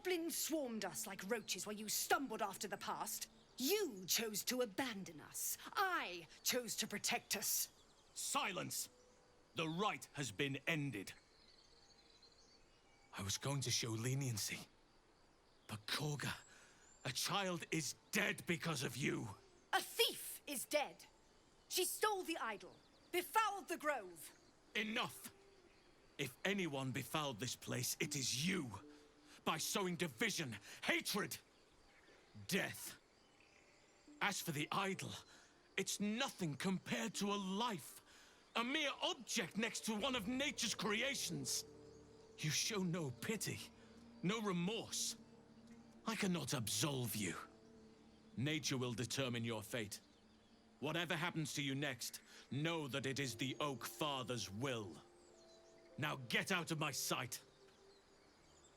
goblins swarmed us like roaches while you stumbled after the past. You chose to abandon us. I chose to protect us. Silence! The rite has been ended. I was going to show leniency. But Korga, a child is dead because of you. A thief is dead. She stole the idol, befouled the grove. Enough! If anyone befouled this place, it is you. By sowing division, hatred, death. As for the idol, it's nothing compared to a life. A mere object next to one of nature's creations. You show no pity, no remorse. I cannot absolve you. Nature will determine your fate. Whatever happens to you next, know that it is the Oak Father's will. Now get out of my sight.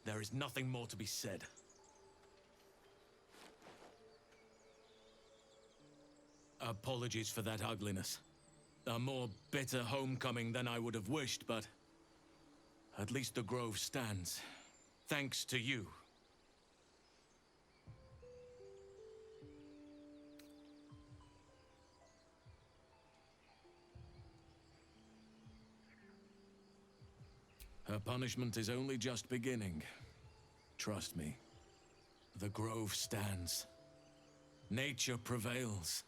There is nothing more to be said. Apologies for that ugliness. A more bitter homecoming than I would have wished, but at least the grove stands. Thanks to you. Her punishment is only just beginning. Trust me. The grove stands. Nature prevails.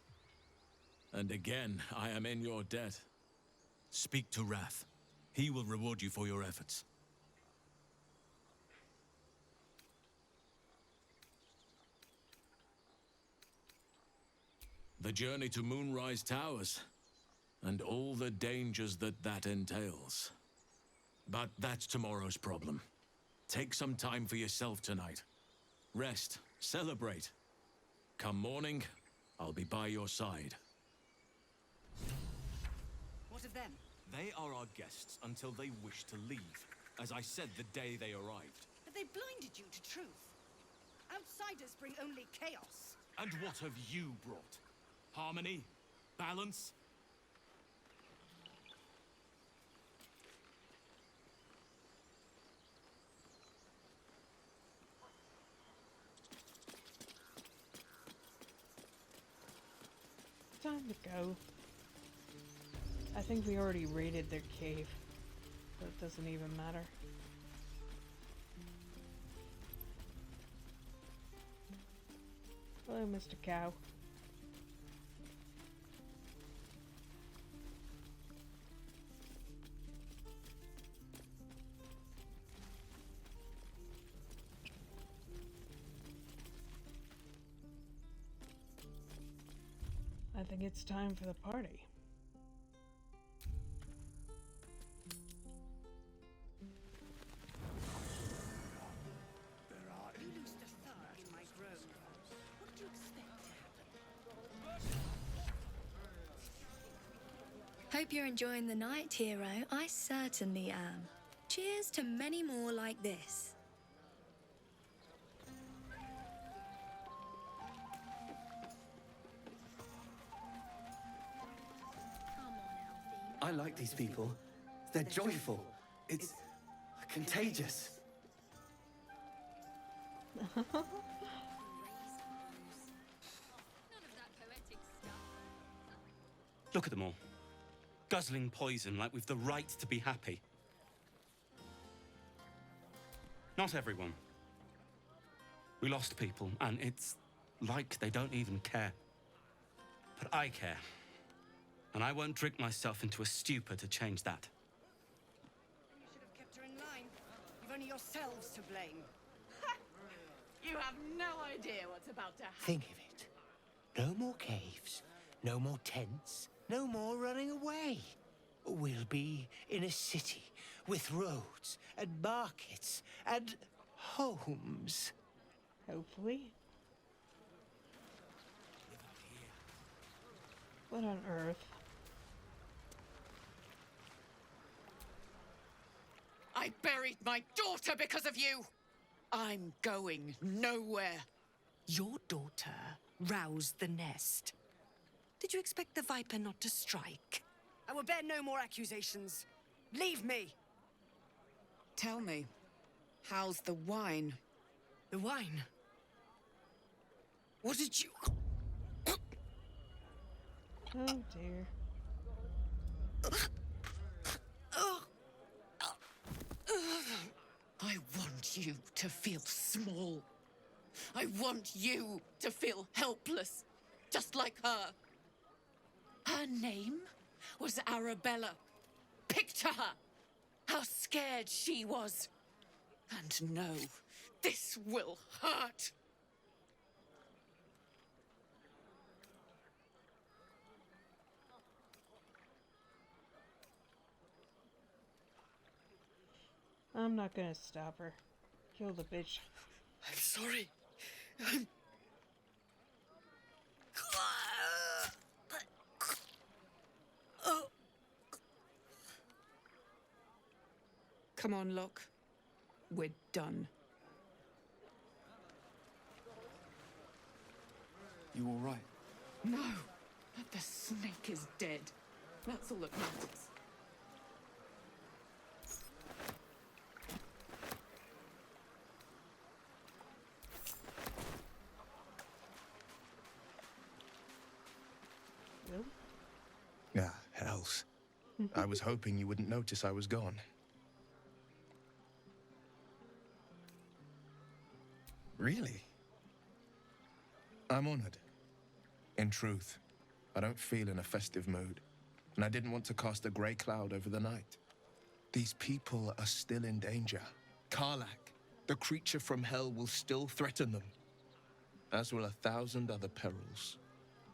And again, I am in your debt. Speak to Wrath. He will reward you for your efforts. The journey to Moonrise Towers, and all the dangers that entails. But that's tomorrow's problem. Take some time for yourself tonight. Rest, celebrate. Come morning, I'll be by your side. What of them? They are our guests until they wish to leave, as I said the day they arrived. But they blinded you to truth. Outsiders bring only chaos. And what have you brought? Harmony? Balance? Time to go. I think we already raided their cave, so it doesn't even matter. Hello, Mr. Cow. I think it's time for the party. You loosed a thug in my grove. What did you expect to happen? Hope you're enjoying the night, hero. I certainly am. Cheers to many more like this. I like these people. They're joyful. It's contagious. Look at them all. Guzzling poison like we've the right to be happy. Not everyone. We lost people, and it's like they don't even care. But I care. And I won't drink myself into a stupor to change that. You should have kept her in line. You've only yourselves to blame. You have no idea what's about to happen. Think of it. No more caves, no more tents, no more running away. We'll be in a city with roads and markets and homes. Hopefully. What on earth? I buried my daughter because of you. I'm going nowhere. Your daughter roused the nest. Did you expect the Viper not to strike? I will bear no more accusations. Leave me. Tell me, how's the wine? The wine. What did you... Oh dear. I want you to feel small. I want you to feel helpless, just like her. Her name was Arabella. Picture her, how scared she was. And no, this will hurt. I'm not gonna stop her. Kill the bitch. I'm sorry. Come on, Locke. We're done. You all right? No, but the snake is dead. That's all that matters. Really? Ah, hells. I was hoping you wouldn't notice I was gone. Really? I'm honored. In truth, I don't feel in a festive mood, and I didn't want to cast a grey cloud over the night. These people are still in danger. Karlak, the creature from hell, will still threaten them, as will 1,000 other perils.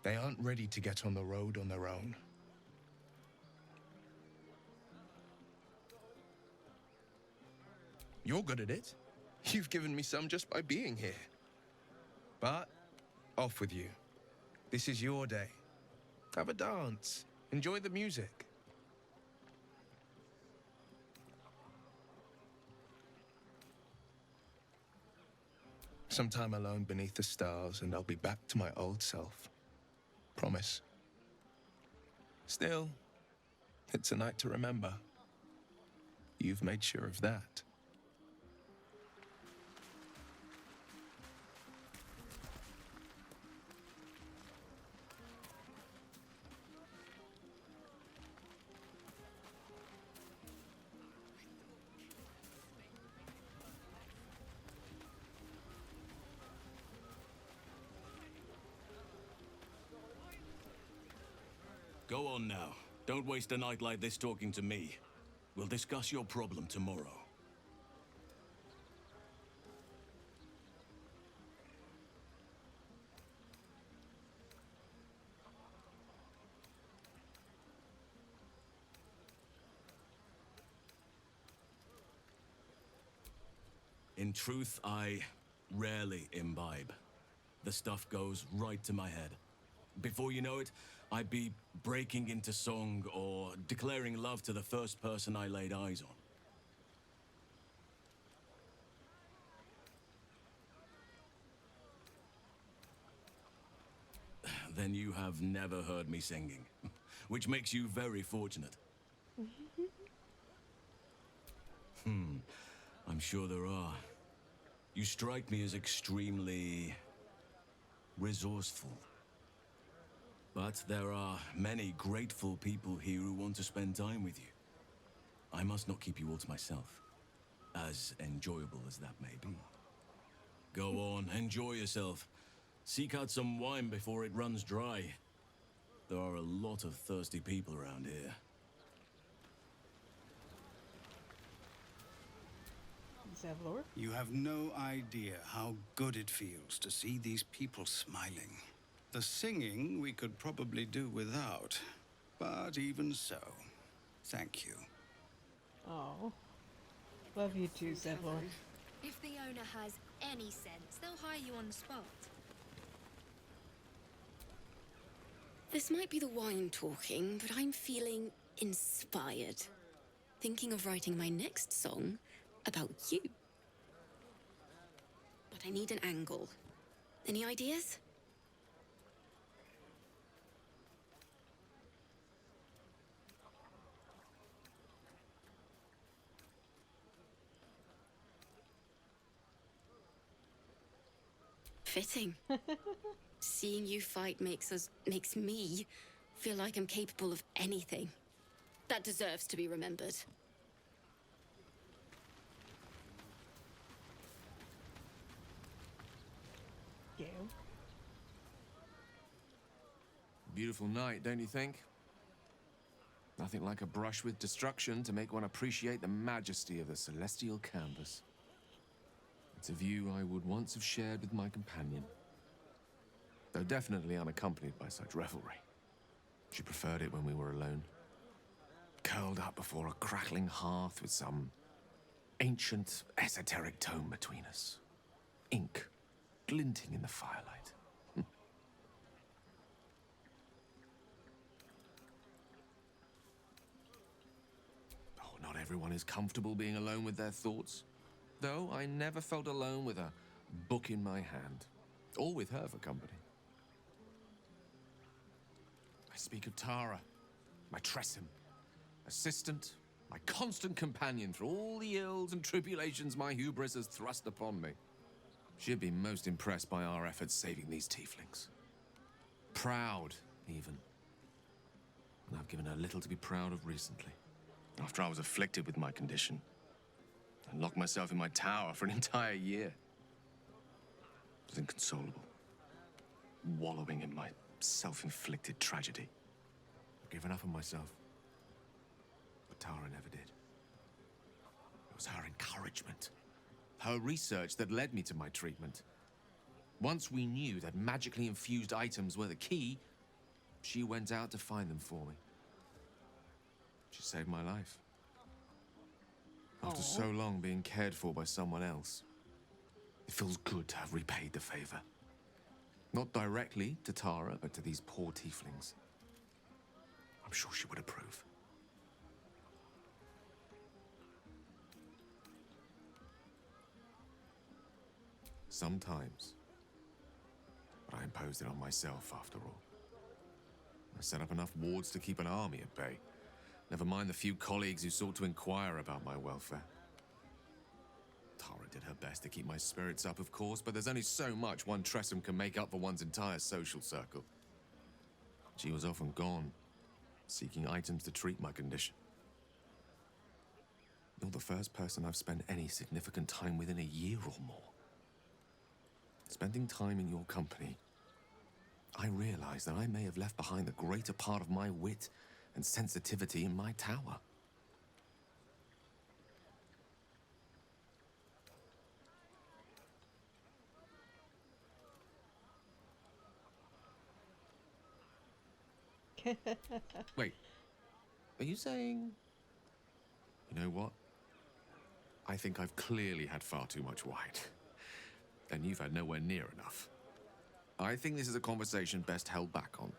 They aren't ready to get on the road on their own. You're good at it. You've given me some just by being here. But, off with you. This is your day. Have a dance. Enjoy the music. Some time alone beneath the stars, and I'll be back to my old self. Promise. Still, it's a night to remember. You've made sure of that. Go on now. Don't waste a night like this talking to me. We'll discuss your problem tomorrow. In truth, I rarely imbibe. The stuff goes right to my head. Before you know it, I'd be breaking into song or declaring love to the first person I laid eyes on. Then you have never heard me singing, which makes you very fortunate. I'm sure there are. You strike me as extremely resourceful. But there are many grateful people here who want to spend time with you. I must not keep you all to myself, as enjoyable as that may be. Go on, enjoy yourself. Seek out some wine before it runs dry. There are a lot of thirsty people around here. Zevlor? You have no idea how good it feels to see these people smiling. The singing we could probably do without, but even so, thank you. Oh. Love you too, Zevlor. If the owner has any sense, they'll hire you on the spot. This might be the wine talking, but I'm feeling inspired. Thinking of writing my next song about you. But I need an angle. Any ideas? fitting. Seeing you fight makes me feel like I'm capable of anything. That deserves to be remembered. Gale. Beautiful night, don't you think? Nothing like a brush with destruction to make one appreciate the majesty of the celestial canvas. It's a view I would once have shared with my companion, though definitely unaccompanied by such revelry. She preferred it when we were alone, curled up before a crackling hearth with some ancient, esoteric tome between us. Ink glinting in the firelight. Oh, not everyone is comfortable being alone with their thoughts. Though I never felt alone with a book in my hand, or with her for company. I speak of Tara, my Tressym, assistant, my constant companion through all the ills and tribulations my hubris has thrust upon me. She'd be most impressed by our efforts saving these tieflings. Proud, even. And I've given her little to be proud of recently. After I was afflicted with my condition, and locked myself in my tower for an entire year. I was inconsolable, wallowing in my self-inflicted tragedy. I've given up on myself, but Tara never did. It was her encouragement, her research that led me to my treatment. Once we knew that magically infused items were the key, she went out to find them for me. She saved my life. After so long being cared for by someone else, it feels good to have repaid the favor. Not directly to Tara, but to these poor tieflings. I'm sure she would approve. Sometimes. But I imposed it on myself, after all. I set up enough wards to keep an army at bay. Never mind the few colleagues who sought to inquire about my welfare. Tara did her best to keep my spirits up, of course, but there's only so much one Tressym can make up for one's entire social circle. She was often gone, seeking items to treat my condition. You're the first person I've spent any significant time with in a year or more. Spending time in your company, I realize that I may have left behind the greater part of my wit and sensitivity in my tower. Wait, are you saying... You know what? I think I've clearly had far too much wine. And you've had nowhere near enough. I think this is a conversation best held back on.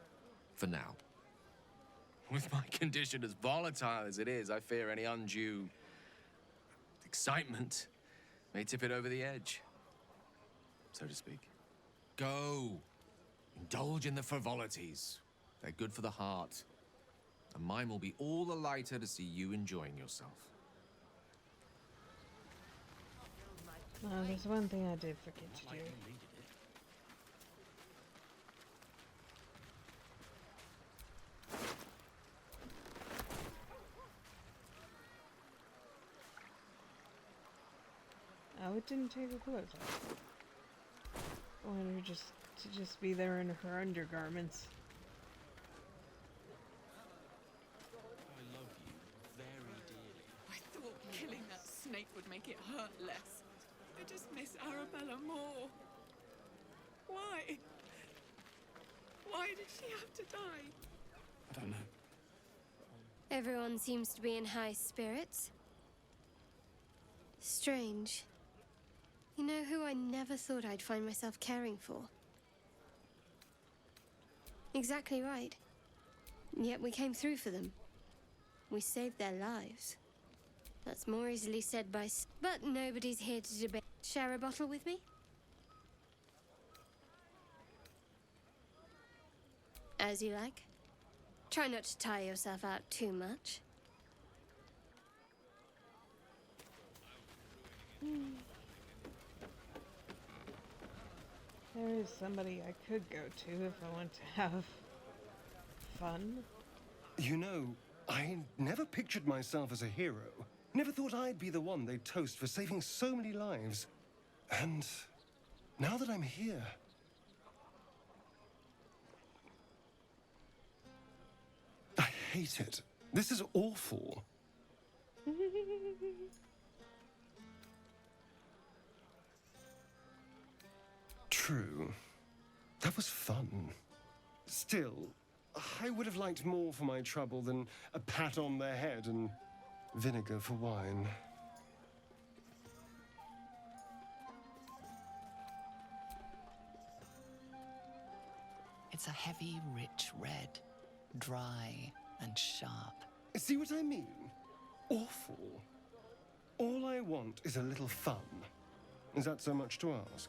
For now. With my condition as volatile as it is, I fear any undue excitement may tip it over the edge, so to speak. Go. Indulge in the frivolities. They're good for the heart. And mine will be all the lighter to see you enjoying yourself. Well, there's one thing I did forget to do. Oh, it didn't take her clothes off. I wanted her to just be there in her undergarments. I love you very dearly. I thought killing that snake would make it hurt less. I just miss Arabella more. Why? Why did she have to die? I don't know. Everyone seems to be in high spirits. Strange. You know who I never thought I'd find myself caring for? Exactly right. Yet we came through for them. We saved their lives. That's more easily said by but nobody's here to debate. Share a bottle with me? As you like. Try not to tire yourself out too much. There is somebody I could go to if I want to have fun. You know, I never pictured myself as a hero. Never thought I'd be the one they'd toast for saving so many lives. And now that I'm here... I hate it. This is awful. True. That was fun. Still, I would have liked more for my trouble than a pat on the head and vinegar for wine. It's a heavy, rich red, dry and sharp. See what I mean? Awful. All I want is a little fun. Is that so much to ask?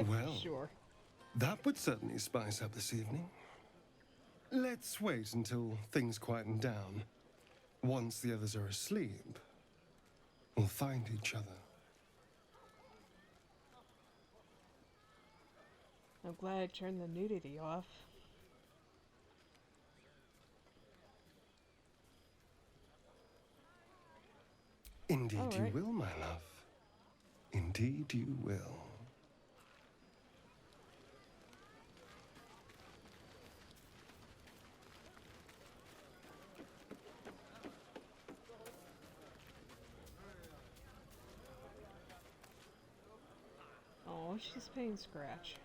Well, sure. That would certainly spice up this evening. Let's wait until things quieten down. Once the others are asleep, we'll find each other. I'm glad I turned the nudity off. Indeed All you right. will, my love. Indeed you will. Oh, she's paying Scratch.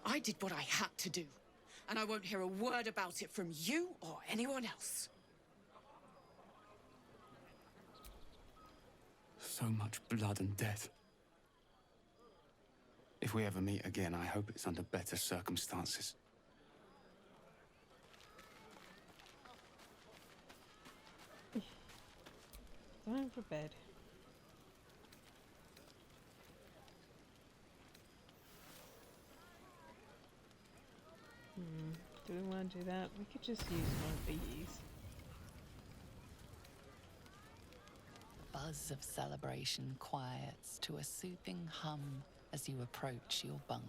I did what I had to do, and I won't hear a word about it from you or anyone else. So much blood and death. If we ever meet again, I hope it's under better circumstances. Time for bed. Do we want to do that? We could just use one of these. The buzz of celebration quiets to a soothing hum as you approach your bunk.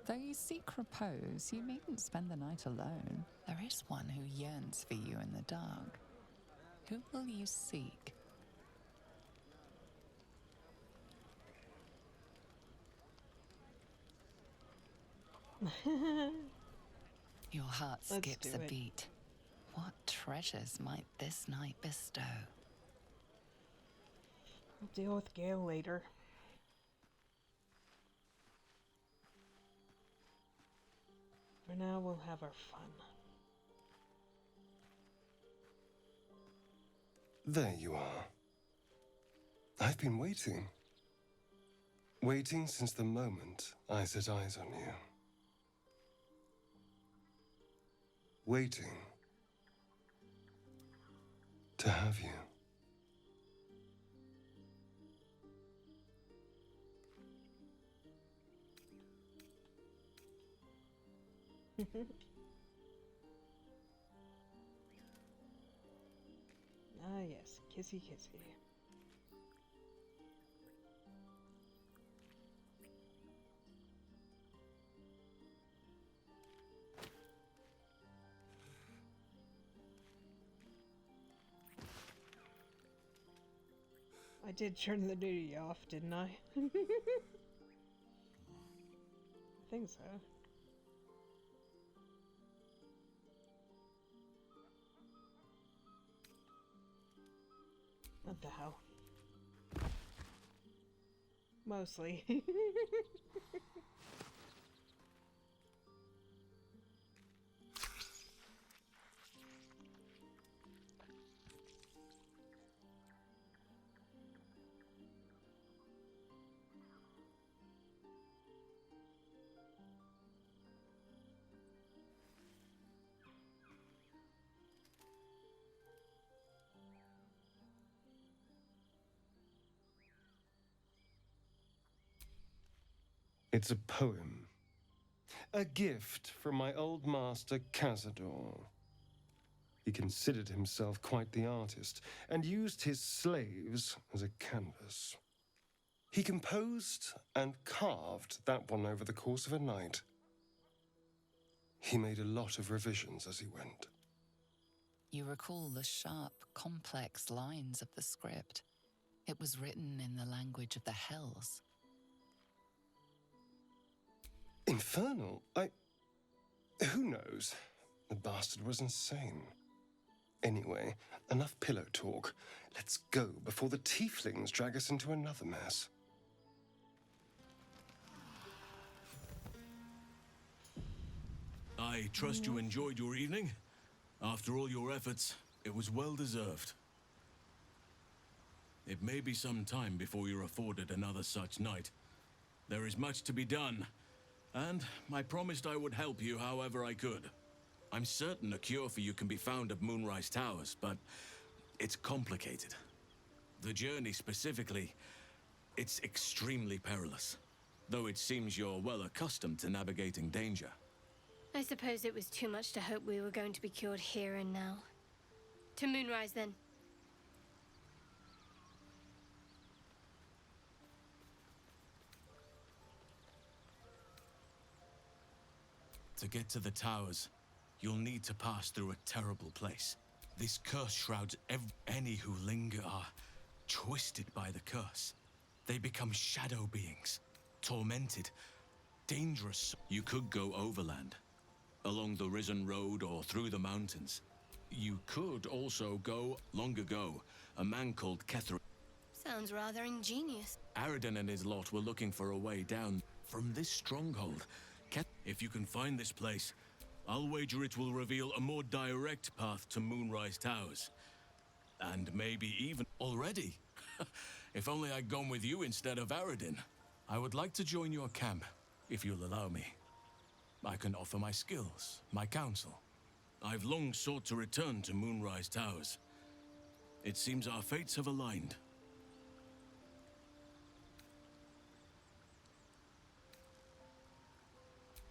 Though you seek repose, you needn't spend the night alone. There is one who yearns for you in the dark. Who will you seek? Your heart Let's skips do a it. beat. What treasures might this night bestow? I'll deal with Gale later. For now, we'll have our fun. There you are. I've been waiting. Waiting since the moment I set eyes on you. Waiting to have you. Ah yes, kissy kissy. I did turn the nudity off, didn't I? I think so. What the hell? Mostly. It's a poem. A gift from my old master, Cazador. He considered himself quite the artist and used his slaves as a canvas. He composed and carved that one over the course of a night. He made a lot of revisions as he went. You recall the sharp, complex lines of the script. It was written in the language of the Hells. Infernal? Who knows? The bastard was insane. Anyway, enough pillow talk. Let's go before the tieflings drag us into another mess. I trust you enjoyed your evening. After all your efforts, it was well deserved. It may be some time before you're afforded another such night. There is much to be done, and I promised I would help you however I could. I'm certain a cure for you can be found at Moonrise Towers, but it's complicated. The journey specifically, it's extremely perilous, though it seems you're well accustomed to navigating danger. I suppose it was too much to hope we were going to be cured here and now. To Moonrise, then. To get to the towers, you'll need to pass through a terrible place. This curse shrouds any who linger are twisted by the curse. They become shadow beings, tormented, dangerous. You could go overland, along the Risen Road or through the mountains. You could also go long ago. A man called Kethra. Sounds rather ingenious. Aridin and his lot were looking for a way down from this stronghold. If you can find this place, I'll wager it will reveal a more direct path to Moonrise Towers. And maybe even already. If only I'd gone with you instead of Aridin. I would like to join your camp, if you'll allow me. I can offer my skills, my counsel. I've long sought to return to Moonrise Towers. It seems our fates have aligned.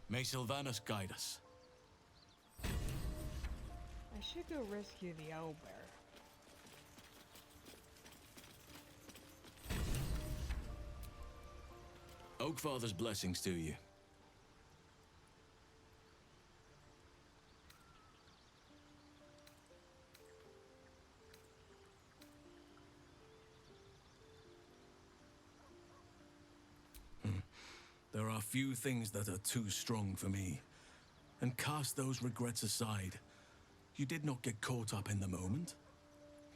May Sylvanus guide us. I should go rescue the owlbear. Oakfather's blessings to you. There are few things that are too strong for me. And cast those regrets aside. You did not get caught up in the moment.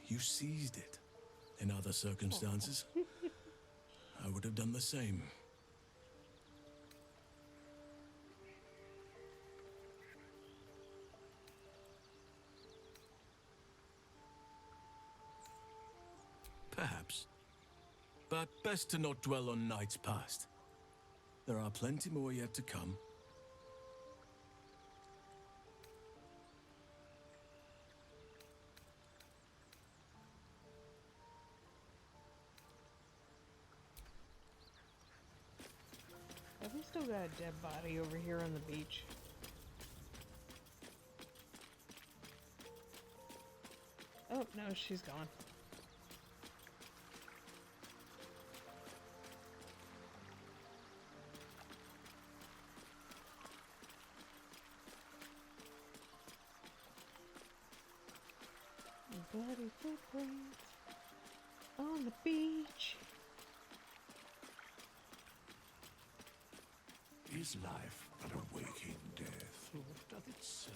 You seized it. In other circumstances, I would have done the same. Perhaps. But best to not dwell on nights past. There are plenty more yet to come. Have we still got a dead body over here on the beach? Oh, no, she's gone. Bloody footprints on the beach. Is life but a waking death, or doth it serve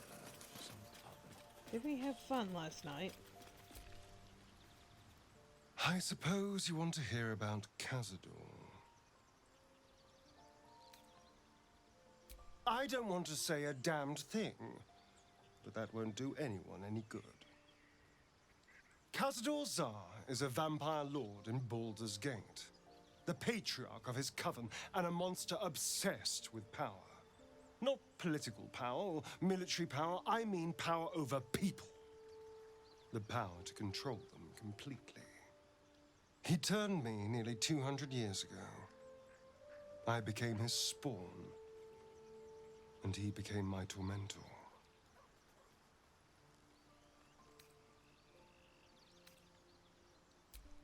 some other? Did we have fun last night? I suppose you want to hear about Cazador. I don't want to say a damned thing, but that won't do anyone any good. Cazador Zar is a vampire lord in Baldur's Gate, the patriarch of his coven, and a monster obsessed with power. Not political power or military power, I mean power over people. The power to control them completely. He turned me nearly 200 years ago. I became his spawn. and he became my tormentor.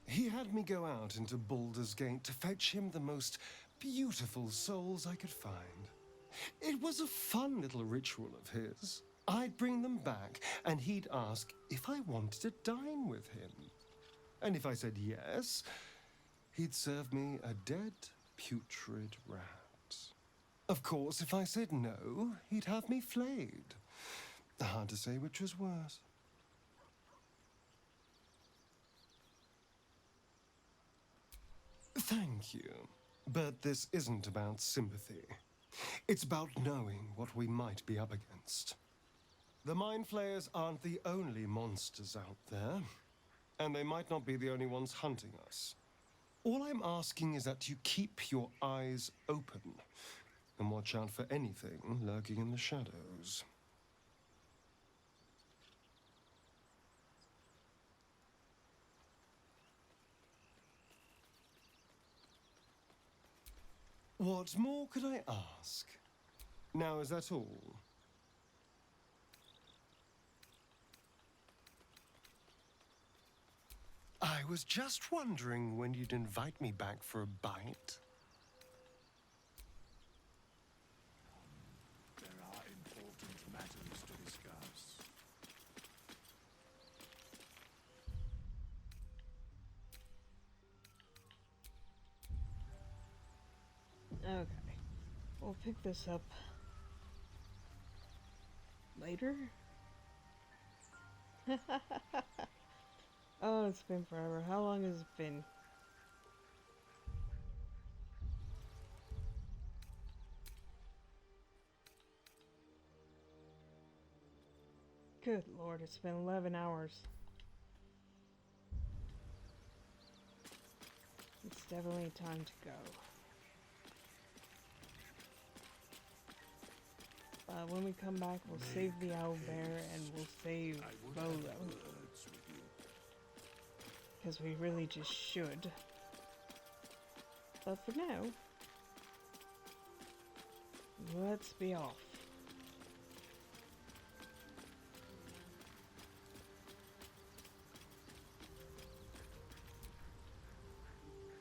He had me go out into Baldur's Gate to fetch him the most beautiful souls I could find. It was a fun little ritual of his. I'd bring them back, and he'd ask if I wanted to dine with him. And if I said yes, he'd serve me a dead, putrid rat. Of course, if I said no, he'd have me flayed. Hard to say which was worse. Thank you. But this isn't about sympathy. It's about knowing what we might be up against. The Mind Flayers aren't the only monsters out there, and they might not be the only ones hunting us. All I'm asking is that you keep your eyes open and watch out for anything lurking in the shadows. What more could I ask? Now, is that all? I was just wondering when you'd invite me back for a bite. There are important matters to discuss. Okay. We'll pick this up later. Oh, it's been forever. How long has it been? Good Lord, it's been 11 hours. It's definitely time to go. When we come back, we'll save the owlbear and we'll save Bolo. Because we really just should. But for now, let's be off.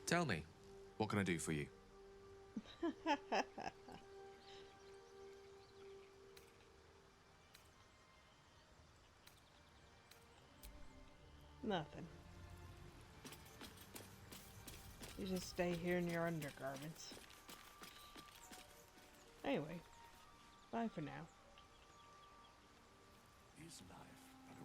Tell me, what can I do for you? Nothing. You just stay here in your undergarments. Anyway, bye for now. Is life but a